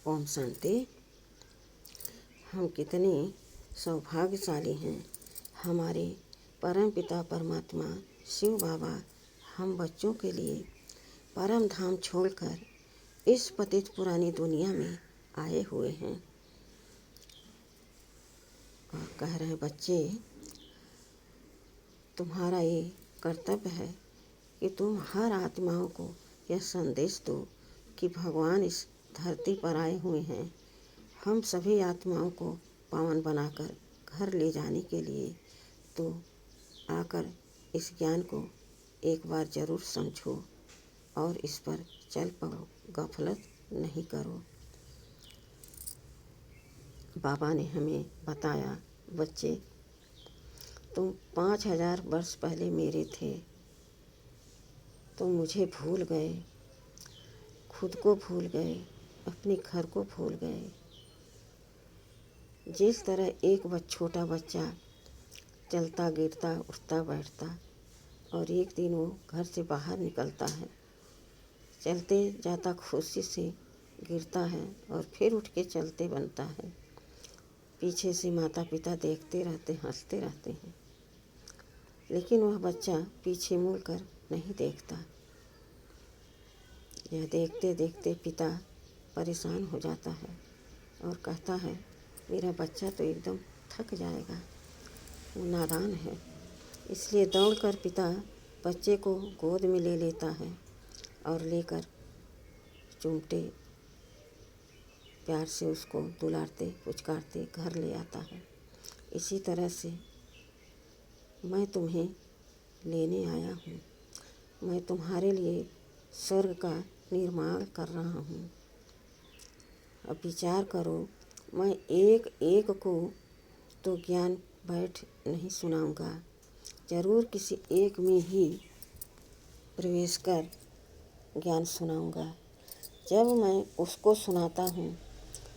ओम शांति। हम कितने सौभाग्यशाली हैं। हमारे परम पिता परमात्मा शिव बाबा हम बच्चों के लिए परम धाम छोड़कर इस पतित पुरानी दुनिया में आए हुए हैं और कह रहे हैं, बच्चे तुम्हारा ये कर्तव्य है कि तुम हर आत्माओं को यह संदेश दो कि भगवान इस धरती पर आए हुए हैं। हम सभी आत्माओं को पावन बनाकर घर ले जाने के लिए, तो आकर इस ज्ञान को एक बार ज़रूर समझो और इस पर चल पड़ो, गफलत नहीं करो। बाबा ने हमें बताया, बच्चे तुम 5000 वर्ष पहले मेरे थे, तुम मुझे भूल गए, खुद को भूल गए, अपने घर को भूल गए। जिस तरह एक छोटा बच्चा चलता गिरता उठता बैठता और एक दिन वो घर से बाहर निकलता है, चलते जाता खुशी से गिरता है और फिर उठ के चलते बनता है। पीछे से माता पिता देखते रहते, हंसते रहते हैं, लेकिन वह बच्चा पीछे मुड़कर नहीं देखता। यह देखते देखते पिता परेशान हो जाता है और कहता है, मेरा बच्चा तो एकदम थक जाएगा, वो नादान है। इसलिए दौड़कर पिता बच्चे को गोद में ले लेता है और लेकर चूमते प्यार से उसको दुलारते पुचकारते घर ले आता है। इसी तरह से मैं तुम्हें लेने आया हूँ। मैं तुम्हारे लिए स्वर्ग का निर्माण कर रहा हूँ। अब विचार करो, मैं एक एक को तो ज्ञान बैठ नहीं सुनाऊंगा, ज़रूर किसी एक में ही प्रवेश कर ज्ञान सुनाऊंगा। जब मैं उसको सुनाता हूँ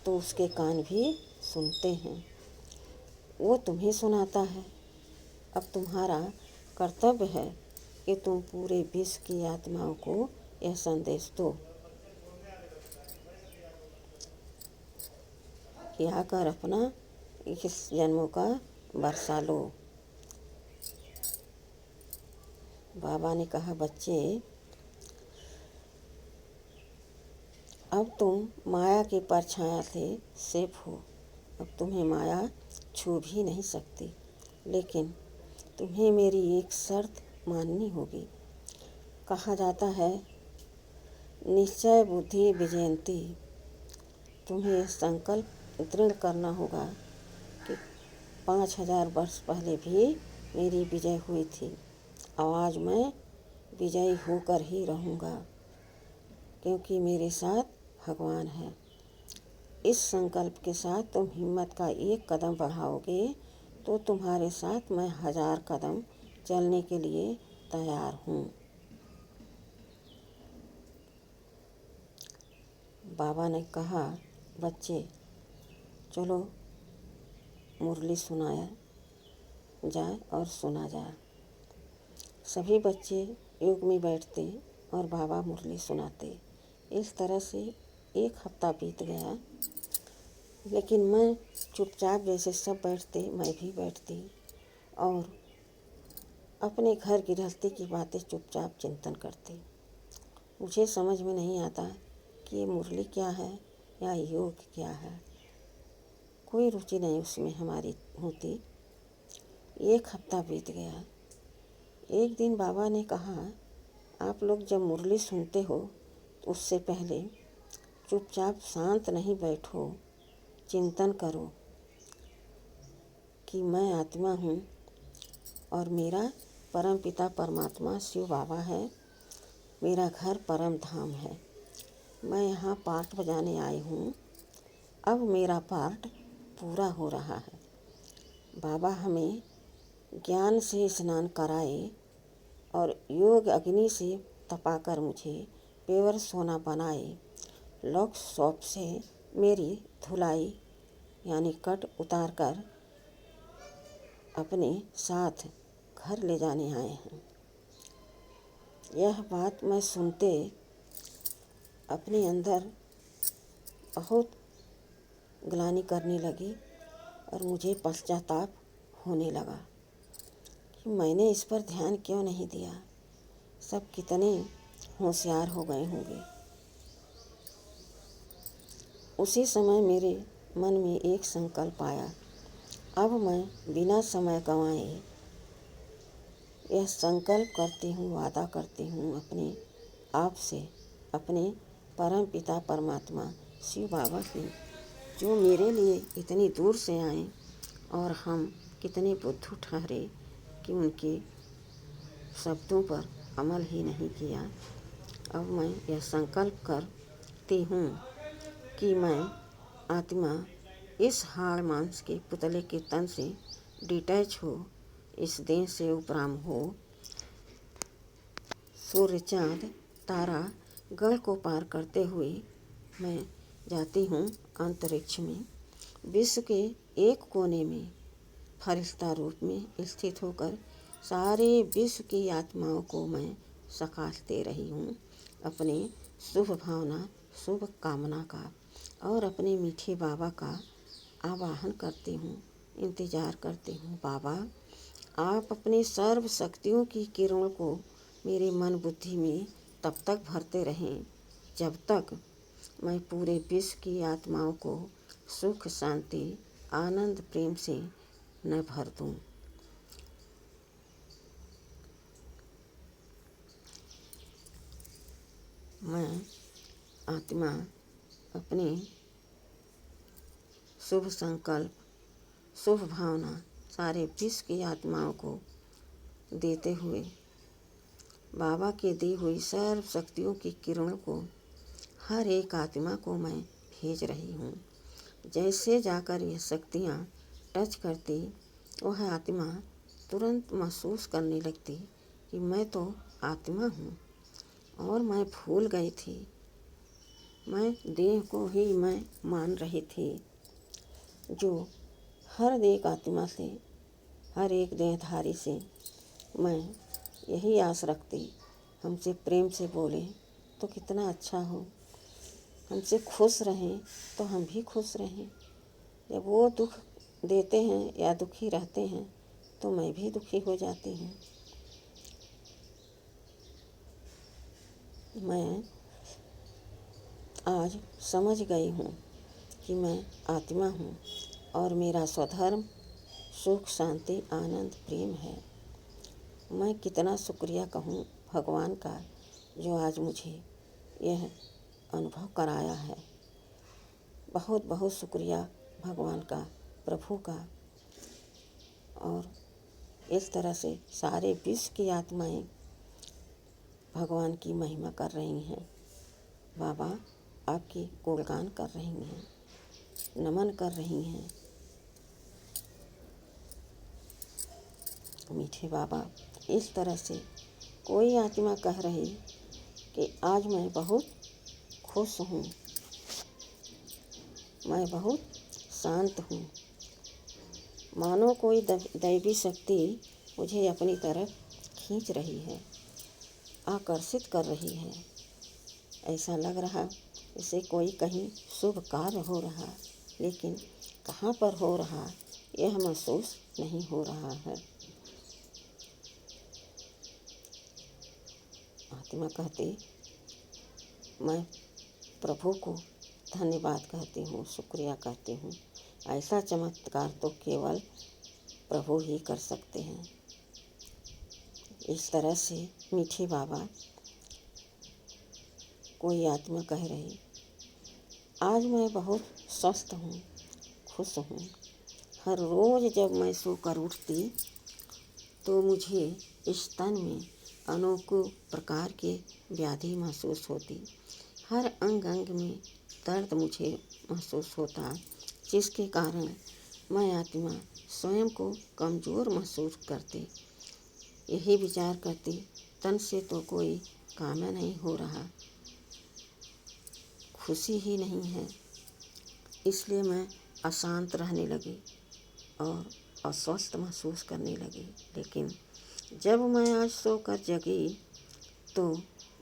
तो उसके कान भी सुनते हैं। वो तुम्हें सुनाता है। अब तुम्हारा कर्तव्य है कि तुम पूरे विश्व की आत्माओं को यह संदेश दो कि आकर अपना इस जन्मों का बरसा लो। बाबा ने कहा, बच्चे अब तुम माया की परछाया से सेफ हो। अब तुम्हें माया छू भी नहीं सकती, लेकिन तुम्हें मेरी एक शर्त माननी होगी। कहा जाता है, निश्चय बुद्धि विजयंती। तुम्हें यह संकल्प दृढ़ करना होगा कि 5000 वर्ष पहले भी मेरी विजय हुई थी और आज मैं विजयी होकर ही रहूँगा, क्योंकि मेरे साथ भगवान है। इस संकल्प के साथ तुम हिम्मत का एक कदम बढ़ाओगे तो तुम्हारे साथ मैं 1000 कदम चलने के लिए तैयार हूँ। बाबा ने कहा, बच्चे चलो मुरली सुनाया जाए और सुना जाए। सभी बच्चे योग में बैठते और बाबा मुरली सुनाते। इस तरह से एक हफ्ता बीत गया, लेकिन मैं चुपचाप जैसे सब बैठते मैं भी बैठती और अपने घर गृहस्थी की बातें चुपचाप चिंतन करती। मुझे समझ में नहीं आता कि ये मुरली क्या है या योग क्या है। कोई रुचि नहीं उसमें हमारी होती। एक हफ्ता बीत गया। एक दिन बाबा ने कहा, आप लोग जब मुरली सुनते हो तो उससे पहले चुपचाप शांत नहीं बैठो, चिंतन करो कि मैं आत्मा हूँ और मेरा परम पिता परमात्मा शिव बाबा है। मेरा घर परम धाम है। मैं यहाँ पाठ बजाने आई हूँ। अब मेरा पाठ पूरा हो रहा है। बाबा हमें ज्ञान से स्नान कराए और योग अग्नि से तपाकर मुझे पेवर सोना बनाए। लॉक शॉप से मेरी धुलाई यानी कट उतार कर अपने साथ घर ले जाने आए हैं। यह बात मैं सुनते अपने अंदर बहुत ग्लानि करने लगी और मुझे पश्चाताप होने लगा कि मैंने इस पर ध्यान क्यों नहीं दिया। सब कितने होशियार हो गए होंगे। उसी समय मेरे मन में एक संकल्प आया। अब मैं बिना समय गंवाए यह संकल्प करती हूँ, वादा करती हूँ अपने आप से, अपने परम पिता परमात्मा शिव बाबा की, जो मेरे लिए इतनी दूर से आए और हम कितने बुद्धू ठहरे कि उनके शब्दों पर अमल ही नहीं किया। अब मैं यह संकल्प करती हूँ कि मैं आत्मा इस हाड़ मांस के पुतले के तन से डिटैच हो, इस देह से उपराम हो, सूर्य चाँद तारा गढ़ को पार करते हुए मैं जाती हूँ अंतरिक्ष में, विश्व के एक कोने में फरिश्ता रूप में स्थित होकर सारे विश्व की आत्माओं को मैं सकाश दे रही हूँ अपने शुभ भावना, शुभ कामना का, और अपने मीठे बाबा का आवाहन करती हूँ, इंतज़ार करती हूँ। बाबा, आप अपने सर्व शक्तियों की किरणों को मेरे मन बुद्धि में तब तक भरते रहें जब तक मैं पूरे विश्व की आत्माओं को सुख, शांति, आनंद, प्रेम से न भर दूं। मैं आत्मा अपने शुभ संकल्प, शुभ भावना सारे विश्व की आत्माओं को देते हुए बाबा के दी हुई सर्व शक्तियों की किरणों को हर एक आत्मा को मैं भेज रही हूँ। जैसे जाकर ये शक्तियाँ टच करती, वह आत्मा तुरंत महसूस करने लगती कि मैं तो आत्मा हूँ और मैं भूल गई थी, मैं देह को ही मैं मान रही थी। जो हर एक आत्मा से, हर एक देहधारी से मैं यही आस रखती, हमसे प्रेम से बोले तो कितना अच्छा हो, हमसे खुश रहें तो हम भी खुश रहें। जब वो दुख देते हैं या दुखी रहते हैं तो मैं भी दुखी हो जाती हूँ। मैं आज समझ गई हूँ कि मैं आत्मा हूँ और मेरा स्वधर्म सुख, शांति, आनंद, प्रेम है। मैं कितना शुक्रिया कहूँ भगवान का, जो आज मुझे यह अनुभव कराया है। बहुत बहुत शुक्रिया भगवान का, प्रभु का। और इस तरह से सारे विश्व की आत्माएं भगवान की महिमा कर रही हैं। बाबा आपकी गुणगान कर रही हैं, नमन कर रही हैं। मीठे बाबा, इस तरह से कोई आत्मा कह रही कि आज मैं बहुत खुश हूँ, मैं बहुत शांत हूँ, मानो कोई दैवी शक्ति मुझे अपनी तरफ खींच रही है, आकर्षित कर रही है। ऐसा लग रहा जैसे कोई कहीं शुभ कार्य हो रहा, लेकिन कहाँ पर हो रहा यह महसूस नहीं हो रहा है। आत्मा कहती, मैं प्रभु को धन्यवाद कहती हूँ, शुक्रिया कहती हूँ। ऐसा चमत्कार तो केवल प्रभु ही कर सकते हैं। इस तरह से मीठे बाबा, कोई आत्मा कह रही, आज मैं बहुत स्वस्थ हूँ, खुश हूँ। हर रोज़ जब मैं सोकर उठती तो मुझे इस तन में अनेकों प्रकार के व्याधि महसूस होती, हर अंग अंग में दर्द मुझे महसूस होता, जिसके कारण मैं आत्मा स्वयं को कमज़ोर महसूस करती। यही विचार करती, तन से तो कोई काम नहीं हो रहा, खुशी ही नहीं है। इसलिए मैं अशांत रहने लगी और अस्वस्थ महसूस करने लगी। लेकिन जब मैं आज सोकर जगी तो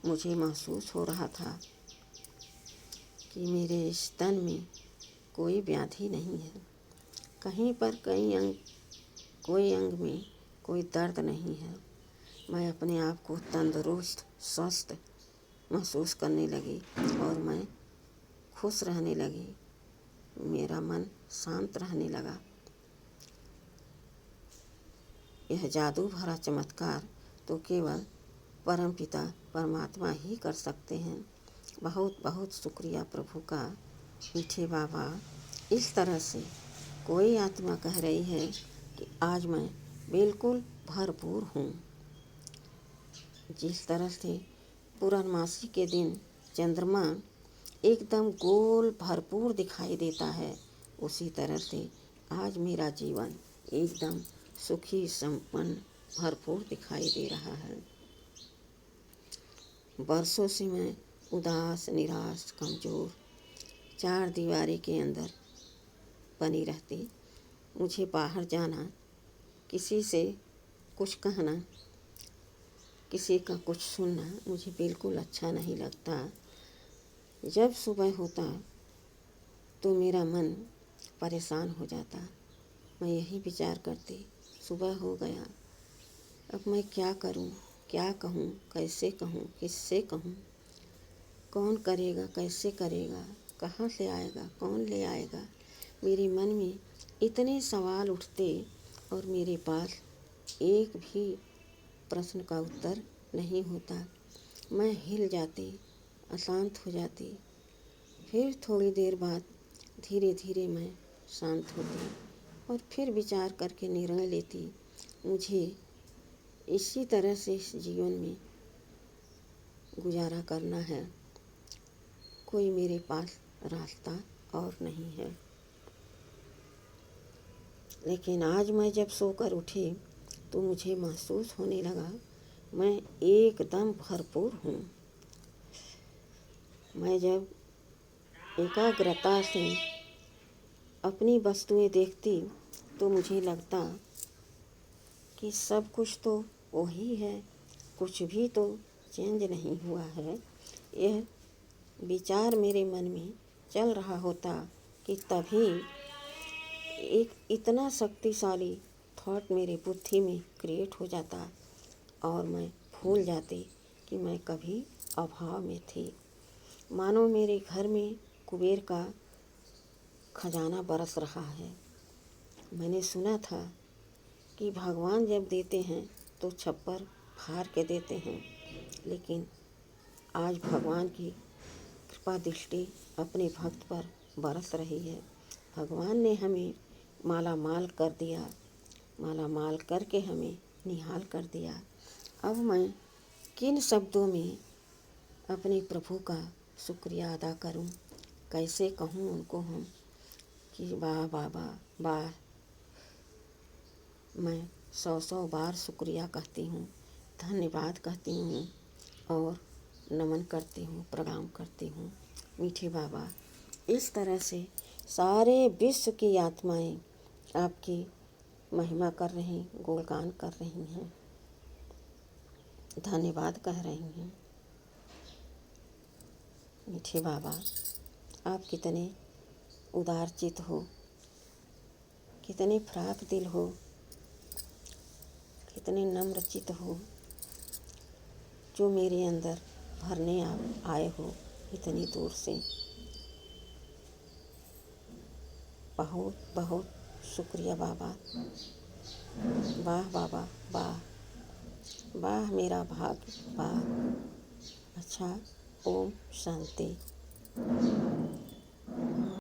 मुझे महसूस हो रहा था कि मेरे इस तन में कोई व्याधि नहीं है, कहीं पर कोई अंग में कोई दर्द नहीं है। मैं अपने आप को तंदुरुस्त स्वस्थ महसूस करने लगी और मैं खुश रहने लगी। मेरा मन शांत रहने लगा। यह जादू भरा चमत्कार तो केवल परमपिता परमात्मा ही कर सकते हैं। बहुत बहुत शुक्रिया प्रभु का। मीठे बाबा, इस तरह से कोई आत्मा कह रही है कि आज मैं बिल्कुल भरपूर हूँ। जिस तरह से पूर्णमासी के दिन चंद्रमा एकदम गोल भरपूर दिखाई देता है, उसी तरह से आज मेरा जीवन एकदम सुखी संपन्न भरपूर दिखाई दे रहा है। बरसों से मैं उदास निराश कमज़ोर चार दीवारी के अंदर बनी रहती। मुझे बाहर जाना, किसी से कुछ कहना, किसी का कुछ सुनना मुझे बिल्कुल अच्छा नहीं लगता। जब सुबह होता तो मेरा मन परेशान हो जाता। मैं यही विचार करती, सुबह हो गया, अब मैं क्या करूं, क्या कहूं, कैसे कहूं, किससे कहूं, कौन करेगा, कैसे करेगा, कहाँ से आएगा, कौन ले आएगा। मेरे मन में इतने सवाल उठते और मेरे पास एक भी प्रश्न का उत्तर नहीं होता। मैं हिल जाती, अशांत हो जाती। फिर थोड़ी देर बाद धीरे धीरे मैं शांत होती और फिर विचार करके निर्णय लेती, मुझे इसी तरह से इस जीवन में गुजारा करना है। कोई मेरे पास रास्ता और नहीं है। लेकिन आज मैं जब सोकर उठी तो मुझे महसूस होने लगा मैं एकदम भरपूर हूँ। मैं जब एकाग्रता से अपनी वस्तुएं देखती तो मुझे लगता कि सब कुछ तो वही है, कुछ भी तो चेंज नहीं हुआ है। यह विचार मेरे मन में चल रहा होता कि तभी एक इतना शक्तिशाली थॉट मेरे बुद्धि में क्रिएट हो जाता और मैं भूल जाती कि मैं कभी अभाव में थी। मानो मेरे घर में कुबेर का खजाना बरस रहा है। मैंने सुना था कि भगवान जब देते हैं तो छप्पर फाड़ के देते हैं, लेकिन आज भगवान की कृपा दृष्टि अपने भक्त पर बरस रही है। भगवान ने हमें माला माल कर दिया, माला माल करके हमें निहाल कर दिया। अब मैं किन शब्दों में अपने प्रभु का शुक्रिया अदा करूं, कैसे कहूं उनको हम कि वाह बाबा वाह। मैं 100 बार शुक्रिया कहती हूँ, धन्यवाद कहती हूँ और नमन करती हूँ, प्रणाम करती हूँ। मीठे बाबा, इस तरह से सारे विश्व की आत्माएं आपकी महिमा कर रही, गुणगान कर रही हैं, धन्यवाद कह रही हैं। मीठे बाबा, आप कितने उदारचित हो, कितने फ्राक दिल हो, कितने नम्रचित हो, जो मेरे अंदर भरने आप आए हो इतनी दूर से। बहुत बहुत शुक्रिया बाबा। वाह बाबा वाह, वाह मेरा भाग्य वाह। अच्छा, ओम शांति।